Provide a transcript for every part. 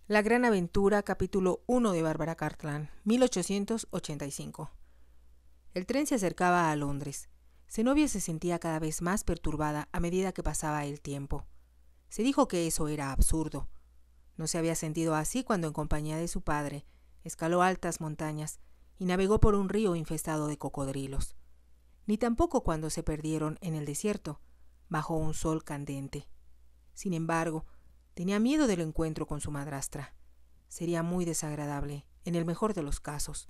La Gran Aventura, capítulo 1 de Bárbara Cartland, 1885. El tren se acercaba a Londres. Zenobia se sentía cada vez más perturbada a medida que pasaba el tiempo. Se dijo que eso era absurdo. No se había sentido así cuando, en compañía de su padre, escaló altas montañas y navegó por un río infestado de cocodrilos. Ni tampoco cuando se perdieron en el desierto, bajo un sol candente. Sin embargo, tenía miedo del encuentro con su madrastra. Sería muy desagradable, en el mejor de los casos.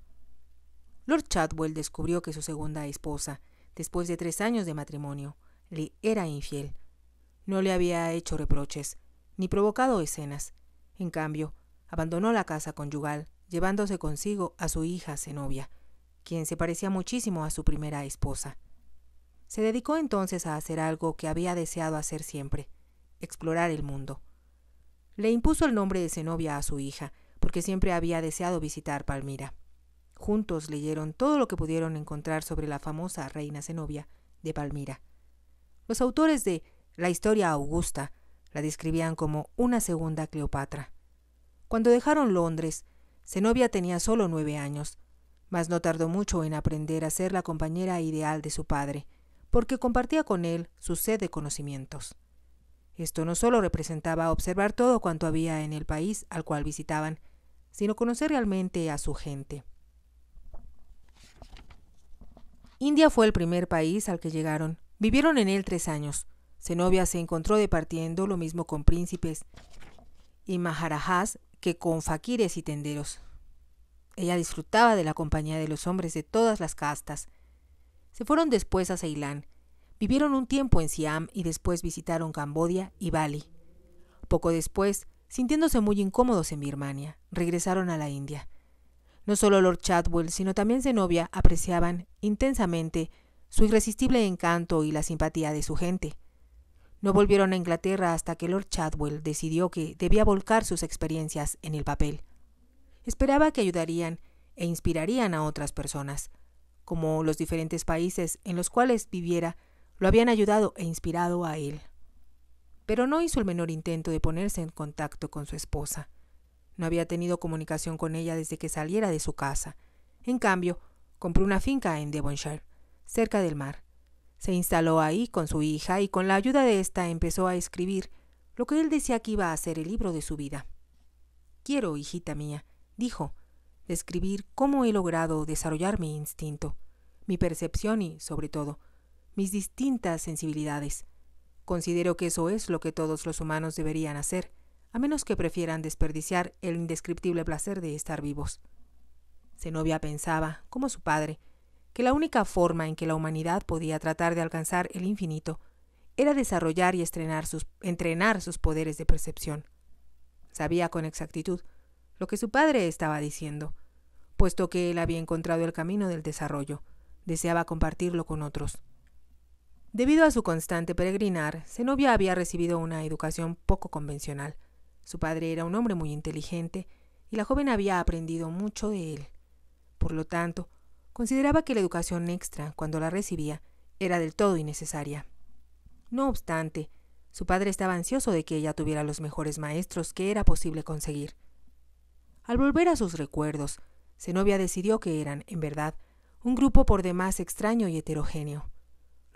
Lord Chadwell descubrió que su segunda esposa, después de 3 años de matrimonio, le era infiel. No le había hecho reproches, ni provocado escenas. En cambio, abandonó la casa conyugal, llevándose consigo a su hija Zenobia, quien se parecía muchísimo a su primera esposa. Se dedicó entonces a hacer algo que había deseado hacer siempre: explorar el mundo. Le impuso el nombre de Zenobia a su hija, porque siempre había deseado visitar Palmira. Juntos leyeron todo lo que pudieron encontrar sobre la famosa reina Zenobia de Palmira. Los autores de La Historia Augusta la describían como una segunda Cleopatra. Cuando dejaron Londres, Zenobia tenía solo 9 años, mas no tardó mucho en aprender a ser la compañera ideal de su padre, porque compartía con él su sed de conocimientos. Esto no solo representaba observar todo cuanto había en el país al cual visitaban, sino conocer realmente a su gente. India fue el primer país al que llegaron. Vivieron en él 3 años. Zenobia se encontró departiendo lo mismo con príncipes y maharajas que con faquires y tenderos. Ella disfrutaba de la compañía de los hombres de todas las castas. Se fueron después a Ceilán. Vivieron un tiempo en Siam y después visitaron Camboya y Bali. Poco después, sintiéndose muy incómodos en Birmania, regresaron a la India. No solo Lord Chadwell, sino también Zenobia apreciaban intensamente su irresistible encanto y la simpatía de su gente. No volvieron a Inglaterra hasta que Lord Chadwell decidió que debía volcar sus experiencias en el papel. Esperaba que ayudarían e inspirarían a otras personas, como los diferentes países en los cuales viviera lo habían ayudado e inspirado a él. Pero no hizo el menor intento de ponerse en contacto con su esposa. No había tenido comunicación con ella desde que saliera de su casa. En cambio, compró una finca en Devonshire, cerca del mar. Se instaló ahí con su hija y con la ayuda de ésta empezó a escribir lo que él decía que iba a ser el libro de su vida. «Quiero, hijita mía», dijo, «describir cómo he logrado desarrollar mi instinto, mi percepción y, sobre todo, mis distintas sensibilidades. Considero que eso es lo que todos los humanos deberían hacer, a menos que prefieran desperdiciar el indescriptible placer de estar vivos». Zenobia pensaba, como su padre, que la única forma en que la humanidad podía tratar de alcanzar el infinito era desarrollar y entrenar sus poderes de percepción. Sabía con exactitud lo que su padre estaba diciendo, puesto que él había encontrado el camino del desarrollo, deseaba compartirlo con otros. Debido a su constante peregrinar, Zenobia había recibido una educación poco convencional. Su padre era un hombre muy inteligente y la joven había aprendido mucho de él. Por lo tanto, consideraba que la educación extra, cuando la recibía, era del todo innecesaria. No obstante, su padre estaba ansioso de que ella tuviera los mejores maestros que era posible conseguir. Al volver a sus recuerdos, Zenobia decidió que eran, en verdad, un grupo por demás extraño y heterogéneo.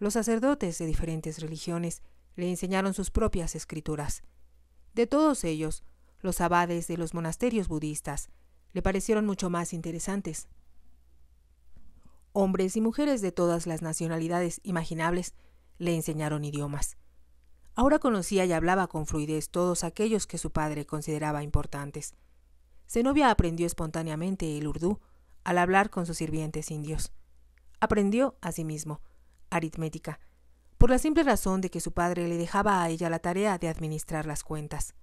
Los sacerdotes de diferentes religiones le enseñaron sus propias escrituras. De todos ellos, los abades de los monasterios budistas le parecieron mucho más interesantes. Hombres y mujeres de todas las nacionalidades imaginables le enseñaron idiomas. Ahora conocía y hablaba con fluidez todos aquellos que su padre consideraba importantes. Zenobia aprendió espontáneamente el urdú al hablar con sus sirvientes indios. Aprendió, asimismo, aritmética, por la simple razón de que su padre le dejaba a ella la tarea de administrar las cuentas.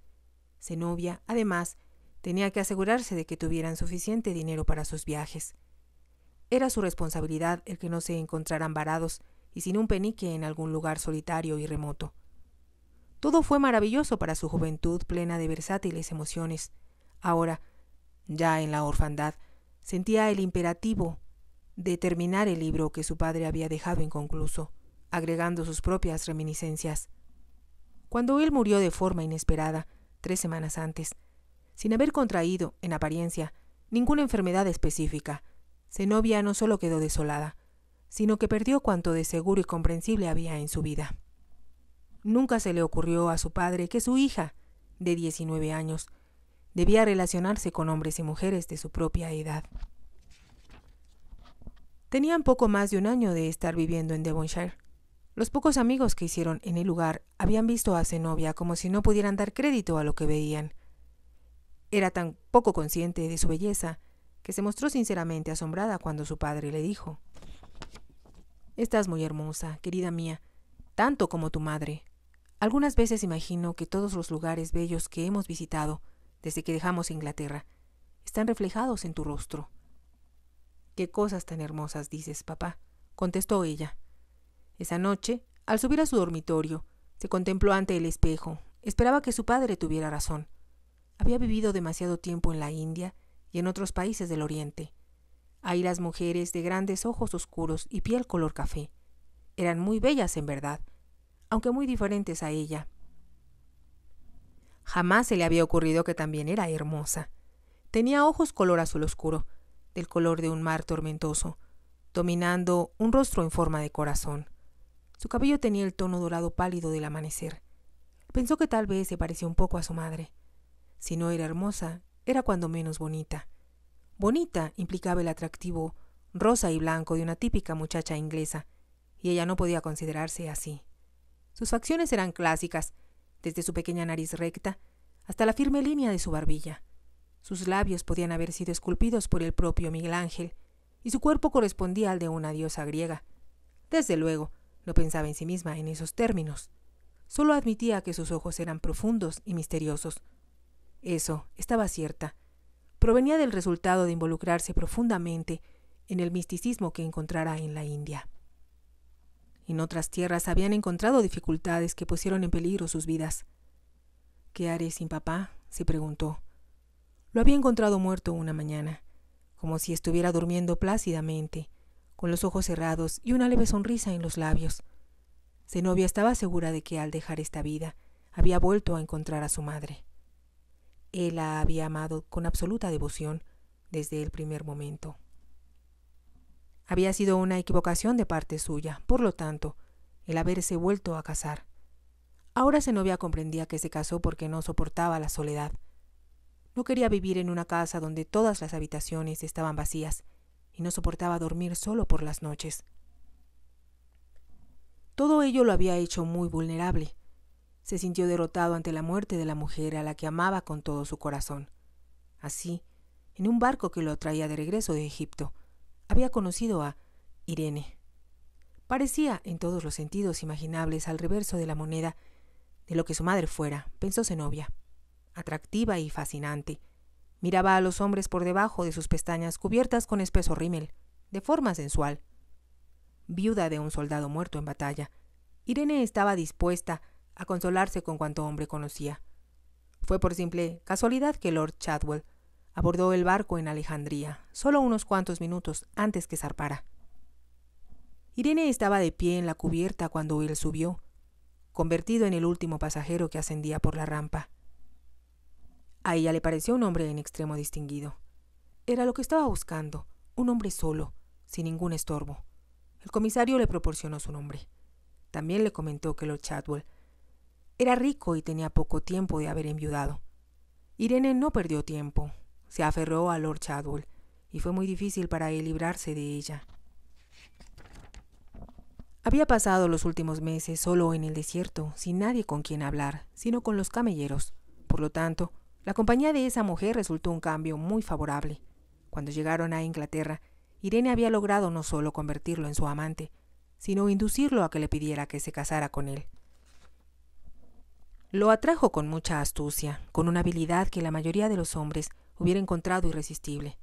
Zenobia, además, tenía que asegurarse de que tuvieran suficiente dinero para sus viajes. Era su responsabilidad el que no se encontraran varados y sin un penique en algún lugar solitario y remoto. Todo fue maravilloso para su juventud plena de versátiles emociones. Ahora, ya en la orfandad, sentía el imperativo de terminar el libro que su padre había dejado inconcluso, agregando sus propias reminiscencias. Cuando él murió de forma inesperada, 3 semanas antes, Sin haber contraído, en apariencia, ninguna enfermedad específica, Zenobia no solo quedó desolada, sino que perdió cuanto de seguro y comprensible había en su vida. Nunca se le ocurrió a su padre que su hija, de 19 años, debía relacionarse con hombres y mujeres de su propia edad. Tenían poco más de un año de estar viviendo en Devonshire. Los pocos amigos que hicieron en el lugar habían visto a Zenobia como si no pudieran dar crédito a lo que veían. Era tan poco consciente de su belleza que se mostró sinceramente asombrada cuando su padre le dijo: «Estás muy hermosa, querida mía, tanto como tu madre. Algunas veces imagino que todos los lugares bellos que hemos visitado desde que dejamos Inglaterra están reflejados en tu rostro». «¿Qué cosas tan hermosas dices, papá?», contestó ella. Esa noche, al subir a su dormitorio, se contempló ante el espejo. Esperaba que su padre tuviera razón. Había vivido demasiado tiempo en la India y en otros países del Oriente. Ahí las mujeres de grandes ojos oscuros y piel color café eran muy bellas en verdad, aunque muy diferentes a ella. Jamás se le había ocurrido que también era hermosa. Tenía ojos color azul oscuro, del color de un mar tormentoso, dominando un rostro en forma de corazón. Su cabello tenía el tono dorado pálido del amanecer. Pensó que tal vez se parecía un poco a su madre. Si no era hermosa, era cuando menos bonita. Bonita implicaba el atractivo rosa y blanco de una típica muchacha inglesa, y ella no podía considerarse así. Sus facciones eran clásicas, desde su pequeña nariz recta hasta la firme línea de su barbilla. Sus labios podían haber sido esculpidos por el propio Miguel Ángel, y su cuerpo correspondía al de una diosa griega. Desde luego, no pensaba en sí misma en esos términos. Solo admitía que sus ojos eran profundos y misteriosos. Eso, estaba cierta, provenía del resultado de involucrarse profundamente en el misticismo que encontrara en la India. En otras tierras habían encontrado dificultades que pusieron en peligro sus vidas. «¿Qué haré sin papá?», se preguntó. Lo había encontrado muerto una mañana, como si estuviera durmiendo plácidamente, con los ojos cerrados y una leve sonrisa en los labios. Zenobia estaba segura de que al dejar esta vida había vuelto a encontrar a su madre. Él la había amado con absoluta devoción desde el primer momento. Había sido una equivocación de parte suya, por lo tanto, el haberse vuelto a casar. Ahora Zenobia comprendía que se casó porque no soportaba la soledad. No quería vivir en una casa donde todas las habitaciones estaban vacías, y no soportaba dormir solo por las noches. Todo ello lo había hecho muy vulnerable. Se sintió derrotado ante la muerte de la mujer a la que amaba con todo su corazón. Así, en un barco que lo traía de regreso de Egipto, había conocido a Irene. Parecía, en todos los sentidos imaginables, al reverso de la moneda de lo que su madre fuera, pensó Zenobia. Atractiva y fascinante, miraba a los hombres por debajo de sus pestañas cubiertas con espeso rímel, de forma sensual. Viuda de un soldado muerto en batalla, Irene estaba dispuesta a consolarse con cuanto hombre conocía. Fue por simple casualidad que Lord Chadwell abordó el barco en Alejandría, solo unos cuantos minutos antes que zarpara. Irene estaba de pie en la cubierta cuando él subió, convertido en el último pasajero que ascendía por la rampa. A ella le pareció un hombre en extremo distinguido. Era lo que estaba buscando, un hombre solo, sin ningún estorbo. El comisario le proporcionó su nombre. También le comentó que Lord Chadwell era rico y tenía poco tiempo de haber enviudado. Irene no perdió tiempo. Se aferró a Lord Chadwell y fue muy difícil para él librarse de ella. Había pasado los últimos meses solo en el desierto, sin nadie con quien hablar, sino con los camelleros. Por lo tanto, la compañía de esa mujer resultó un cambio muy favorable. Cuando llegaron a Inglaterra, Irene había logrado no solo convertirlo en su amante, sino inducirlo a que le pidiera que se casara con él. Lo atrajo con mucha astucia, con una habilidad que la mayoría de los hombres hubiera encontrado irresistible.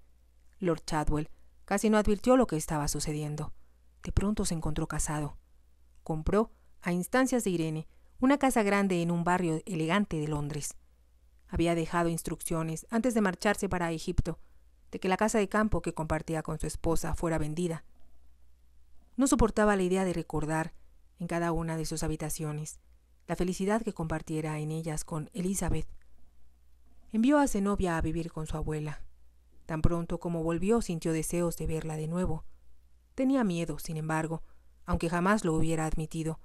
Lord Chadwell casi no advirtió lo que estaba sucediendo. De pronto se encontró casado. Compró, a instancias de Irene, una casa grande en un barrio elegante de Londres. Había dejado instrucciones, antes de marcharse para Egipto, de que la casa de campo que compartía con su esposa fuera vendida. No soportaba la idea de recordar, en cada una de sus habitaciones, la felicidad que compartiera en ellas con Elizabeth. Envió a Zenobia a vivir con su abuela. Tan pronto como volvió, sintió deseos de verla de nuevo. Tenía miedo, sin embargo, aunque jamás lo hubiera admitido,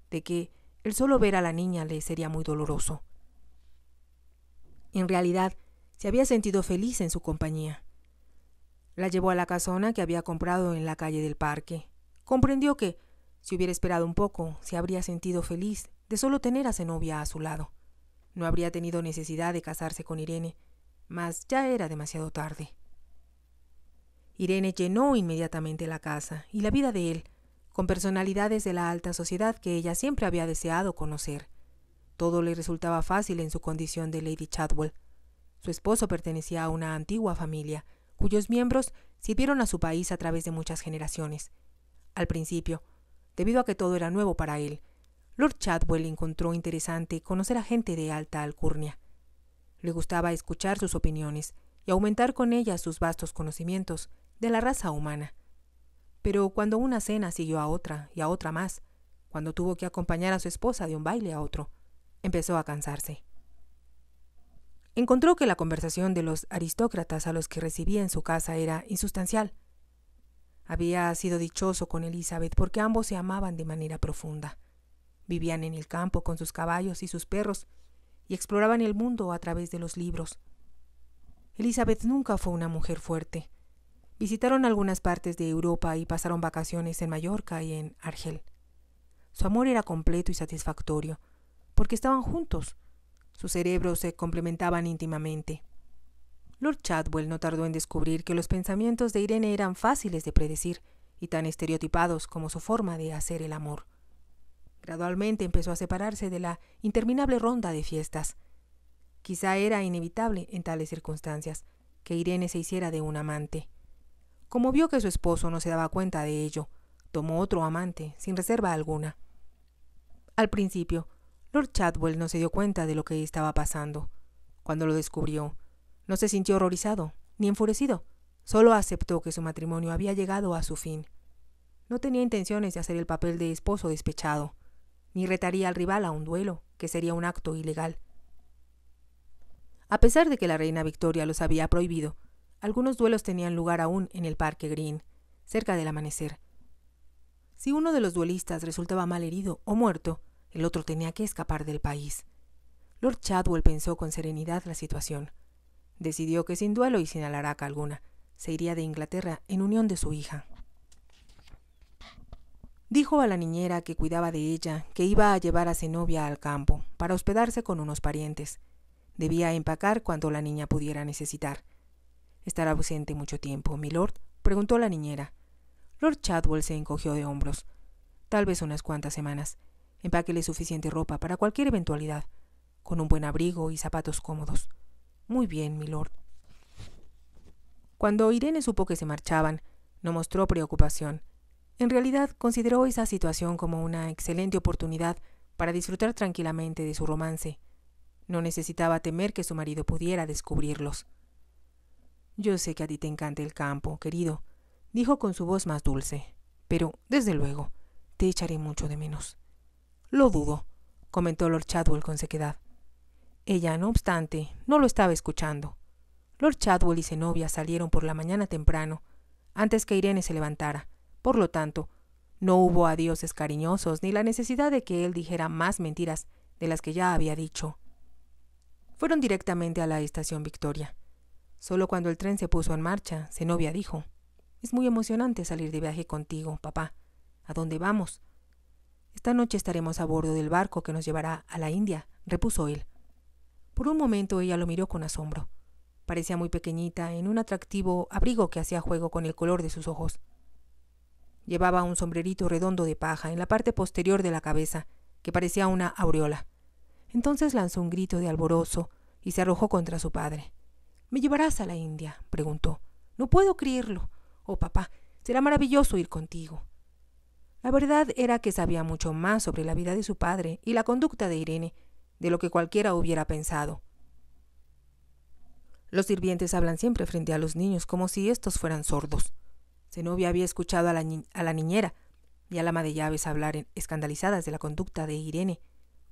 de que el solo ver a la niña le sería muy doloroso. En realidad, se había sentido feliz en su compañía. La llevó a la casona que había comprado en la calle del parque. Comprendió que, si hubiera esperado un poco, se habría sentido feliz de solo tener a Zenobia a su lado. No habría tenido necesidad de casarse con Irene, mas ya era demasiado tarde. Irene llenó inmediatamente la casa y la vida de él, con personalidades de la alta sociedad que ella siempre había deseado conocer. Todo le resultaba fácil en su condición de Lady Chadwell. Su esposo pertenecía a una antigua familia, cuyos miembros sirvieron a su país a través de muchas generaciones. Al principio, debido a que todo era nuevo para él, Lord Chadwell encontró interesante conocer a gente de alta alcurnia. Le gustaba escuchar sus opiniones y aumentar con ellas sus vastos conocimientos de la raza humana. Pero cuando una cena siguió a otra y a otra más, cuando tuvo que acompañar a su esposa de un baile a otro, empezó a cansarse. Encontró que la conversación de los aristócratas a los que recibía en su casa era insustancial. Había sido dichoso con Elizabeth porque ambos se amaban de manera profunda. Vivían en el campo con sus caballos y sus perros y exploraban el mundo a través de los libros. Elizabeth nunca fue una mujer fuerte. Visitaron algunas partes de Europa y pasaron vacaciones en Mallorca y en Argel. Su amor era completo y satisfactorio, porque estaban juntos. Sus cerebros se complementaban íntimamente. Lord Chadwell no tardó en descubrir que los pensamientos de Irene eran fáciles de predecir y tan estereotipados como su forma de hacer el amor. Gradualmente empezó a separarse de la interminable ronda de fiestas. Quizá era inevitable en tales circunstancias que Irene se hiciera de un amante. Como vio que su esposo no se daba cuenta de ello, tomó otro amante sin reserva alguna. Al principio, Lord Chadwell no se dio cuenta de lo que estaba pasando. Cuando lo descubrió, no se sintió horrorizado ni enfurecido, solo aceptó que su matrimonio había llegado a su fin. No tenía intenciones de hacer el papel de esposo despechado, ni retaría al rival a un duelo, que sería un acto ilegal. A pesar de que la reina Victoria los había prohibido, algunos duelos tenían lugar aún en el Parque Green, cerca del amanecer. Si uno de los duelistas resultaba mal herido o muerto, el otro tenía que escapar del país. Lord Chadwell pensó con serenidad la situación. Decidió que sin duelo y sin alaraca alguna, se iría de Inglaterra en unión de su hija. Dijo a la niñera que cuidaba de ella que iba a llevar a Zenobia al campo para hospedarse con unos parientes. Debía empacar cuando la niña pudiera necesitar. ¿Estará ausente mucho tiempo, milord?, preguntó la niñera. Lord Chadwell se encogió de hombros. Tal vez unas cuantas semanas. Empáquele suficiente ropa para cualquier eventualidad, con un buen abrigo y zapatos cómodos. Muy bien, milord. Cuando Irene supo que se marchaban, no mostró preocupación. En realidad, consideró esa situación como una excelente oportunidad para disfrutar tranquilamente de su romance. No necesitaba temer que su marido pudiera descubrirlos. «Yo sé que a ti te encanta el campo, querido», dijo con su voz más dulce, «pero, desde luego, te echaré mucho de menos». «Lo dudo», comentó Lord Chadwell con sequedad. Ella, no obstante, no lo estaba escuchando. Lord Chadwell y Zenobia salieron por la mañana temprano, antes que Irene se levantara. Por lo tanto, no hubo adioses cariñosos ni la necesidad de que él dijera más mentiras de las que ya había dicho. Fueron directamente a la estación Victoria. Solo cuando el tren se puso en marcha, Zenobia dijo: «Es muy emocionante salir de viaje contigo, papá. ¿A dónde vamos?» «Esta noche estaremos a bordo del barco que nos llevará a la India», repuso él. Por un momento ella lo miró con asombro. Parecía muy pequeñita en un atractivo abrigo que hacía juego con el color de sus ojos. Llevaba un sombrerito redondo de paja en la parte posterior de la cabeza, que parecía una aureola. Entonces lanzó un grito de alborozo y se arrojó contra su padre. «¿Me llevarás a la India?», preguntó. «No puedo creerlo. Oh, papá, será maravilloso ir contigo». La verdad era que sabía mucho más sobre la vida de su padre y la conducta de Irene de lo que cualquiera hubiera pensado. Los sirvientes hablan siempre frente a los niños como si estos fueran sordos. Zenobia había escuchado a la niñera y al ama de llaves hablar escandalizadas de la conducta de Irene,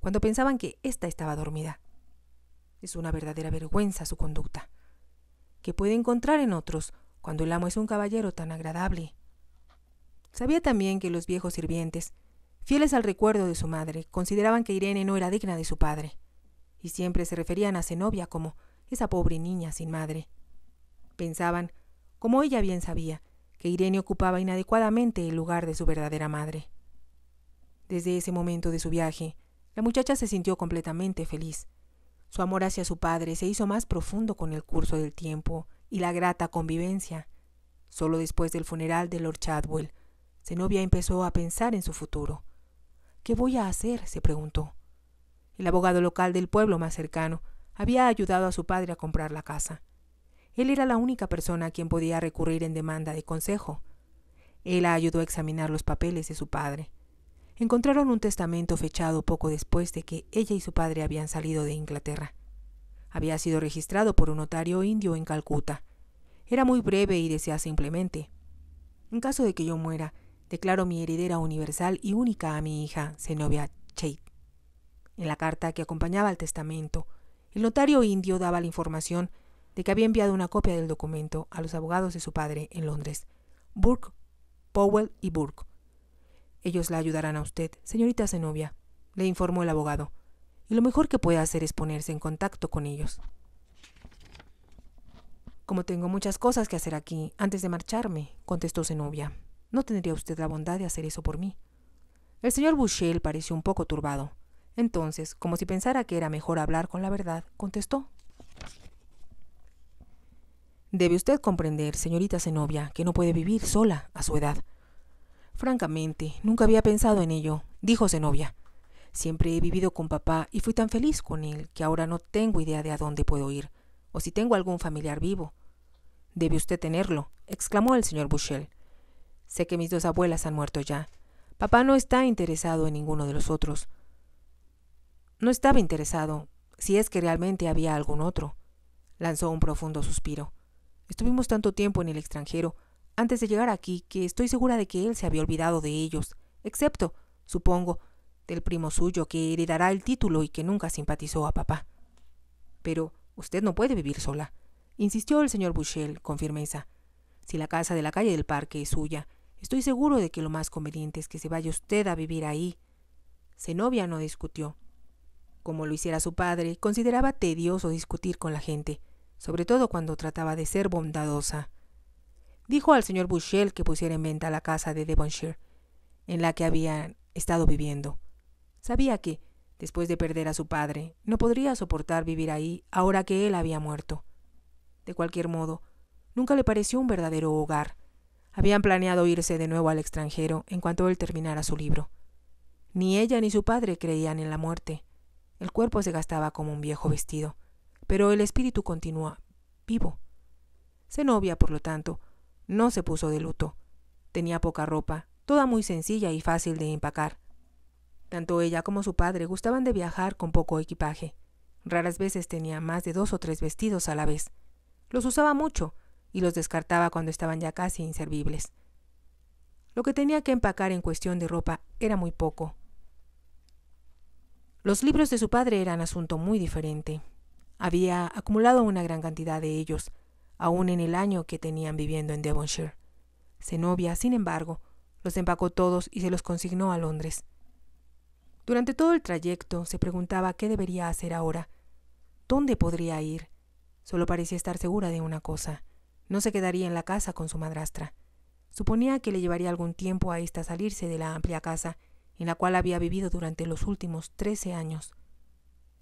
cuando pensaban que ésta estaba dormida. Es una verdadera vergüenza su conducta. ¿Qué puede encontrar en otros cuando el amo es un caballero tan agradable? Sabía también que los viejos sirvientes, fieles al recuerdo de su madre, consideraban que Irene no era digna de su padre, y siempre se referían a Zenobia como esa pobre niña sin madre. Pensaban, como ella bien sabía, que Irene ocupaba inadecuadamente el lugar de su verdadera madre. Desde ese momento de su viaje, la muchacha se sintió completamente feliz. Su amor hacia su padre se hizo más profundo con el curso del tiempo y la grata convivencia. Solo después del funeral de Lord Chadwell, Zenobia empezó a pensar en su futuro. ¿Qué voy a hacer?, se preguntó. El abogado local del pueblo más cercano había ayudado a su padre a comprar la casa. Él era la única persona a quien podía recurrir en demanda de consejo. Él la ayudó a examinar los papeles de su padre. Encontraron un testamento fechado poco después de que ella y su padre habían salido de Inglaterra. Había sido registrado por un notario indio en Calcuta. Era muy breve y decía simplemente: en caso de que yo muera, declaro mi heredera universal y única a mi hija, Zenobia Chait. En la carta que acompañaba al testamento, el notario indio daba la información de que había enviado una copia del documento a los abogados de su padre en Londres, Burke, Powell y Burke. Ellos la ayudarán a usted, señorita Zenobia, le informó el abogado, y lo mejor que puede hacer es ponerse en contacto con ellos. Como tengo muchas cosas que hacer aquí antes de marcharme, contestó Zenobia, ¿no tendría usted la bondad de hacer eso por mí? El señor Bushell pareció un poco turbado. Entonces, como si pensara que era mejor hablar con la verdad, contestó: debe usted comprender, señorita Zenobia, que no puede vivir sola a su edad. Francamente, nunca había pensado en ello, dijo Zenobia. Siempre he vivido con papá y fui tan feliz con él que ahora no tengo idea de a dónde puedo ir, o si tengo algún familiar vivo. Debe usted tenerlo, exclamó el señor Bushell. Sé que mis dos abuelas han muerto ya. Papá no está interesado en ninguno de los otros. No estaba interesado, si es que realmente había algún otro. Lanzó un profundo suspiro. Estuvimos tanto tiempo en el extranjero antes de llegar aquí que estoy segura de que él se había olvidado de ellos, excepto, supongo, del primo suyo que heredará el título y que nunca simpatizó a papá. Pero usted no puede vivir sola, insistió el señor Bushell con firmeza. Si la casa de la calle del Parque es suya, estoy seguro de que lo más conveniente es que se vaya usted a vivir ahí. Zenobia no discutió. Como lo hiciera su padre, consideraba tedioso discutir con la gente, sobre todo cuando trataba de ser bondadosa. Dijo al señor Bushell que pusiera en venta la casa de Devonshire, en la que habían estado viviendo. Sabía que, después de perder a su padre, no podría soportar vivir ahí ahora que él había muerto. De cualquier modo, nunca le pareció un verdadero hogar. Habían planeado irse de nuevo al extranjero en cuanto él terminara su libro. Ni ella ni su padre creían en la muerte. El cuerpo se gastaba como un viejo vestido, pero el espíritu continúa vivo. Zenobia, por lo tanto, no se puso de luto. Tenía poca ropa, toda muy sencilla y fácil de empacar. Tanto ella como su padre gustaban de viajar con poco equipaje. Raras veces tenía más de 2 o 3 vestidos a la vez. Los usaba mucho y los descartaba cuando estaban ya casi inservibles. Lo que tenía que empacar en cuestión de ropa era muy poco. Los libros de su padre eran asunto muy diferente. Había acumulado una gran cantidad de ellos, aún en el año que tenían viviendo en Devonshire. Zenobia, sin embargo, los empacó todos y se los consignó a Londres. Durante todo el trayecto se preguntaba qué debería hacer ahora. ¿Dónde podría ir? Solo parecía estar segura de una cosa: no se quedaría en la casa con su madrastra. Suponía que le llevaría algún tiempo a ésta salirse de la amplia casa en la cual había vivido durante los últimos 13 años.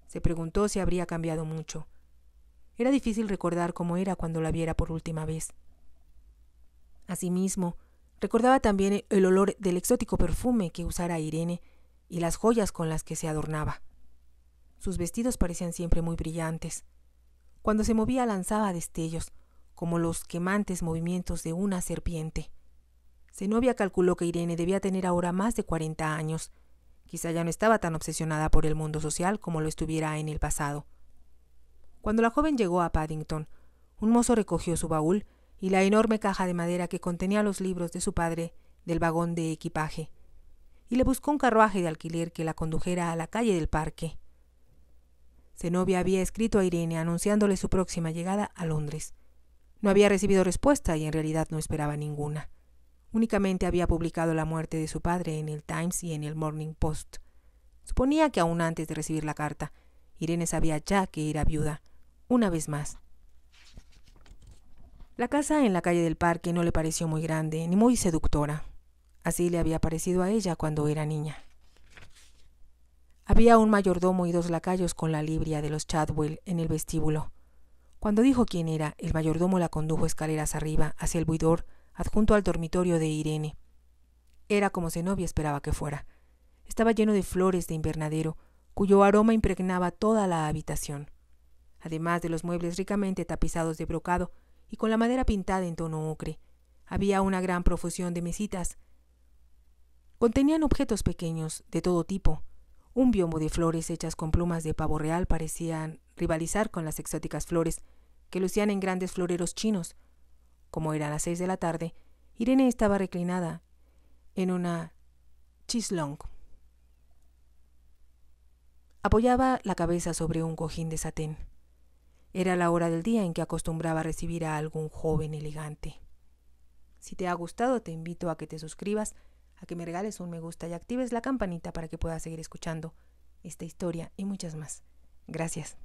Se preguntó si habría cambiado mucho. Era difícil recordar cómo era cuando la viera por última vez. Asimismo, recordaba también el olor del exótico perfume que usara Irene y las joyas con las que se adornaba. Sus vestidos parecían siempre muy brillantes. Cuando se movía lanzaba destellos, como los quemantes movimientos de una serpiente. Zenobia calculó que Irene debía tener ahora más de 40 años. Quizá ya no estaba tan obsesionada por el mundo social como lo estuviera en el pasado. Cuando la joven llegó a Paddington, un mozo recogió su baúl y la enorme caja de madera que contenía los libros de su padre del vagón de equipaje, y le buscó un carruaje de alquiler que la condujera a la calle del Parque. Zenobia había escrito a Irene anunciándole su próxima llegada a Londres. No había recibido respuesta y en realidad no esperaba ninguna. Únicamente había publicado la muerte de su padre en el Times y en el Morning Post. Suponía que aún antes de recibir la carta, Irene sabía ya que era viuda, una vez más. La casa en la calle del Parque no le pareció muy grande ni muy seductora. Así le había parecido a ella cuando era niña. Había un mayordomo y 2 lacayos con la librea de los Chadwell en el vestíbulo. Cuando dijo quién era, el mayordomo la condujo escaleras arriba hacia el buidor adjunto al dormitorio de Irene. Era como Zenobia esperaba que fuera. Estaba lleno de flores de invernadero, cuyo aroma impregnaba toda la habitación. Además de los muebles ricamente tapizados de brocado y con la madera pintada en tono ocre, había una gran profusión de mesitas. Contenían objetos pequeños, de todo tipo. Un biombo de flores hechas con plumas de pavo real parecían rivalizar con las exóticas flores que lucían en grandes floreros chinos. Como eran las 6 de la tarde, Irene estaba reclinada en una chaiselong. Apoyaba la cabeza sobre un cojín de satén. Era la hora del día en que acostumbraba recibir a algún joven elegante. Si te ha gustado, te invito a que te suscribas, a que me regales un me gusta y actives la campanita para que puedas seguir escuchando esta historia y muchas más. Gracias.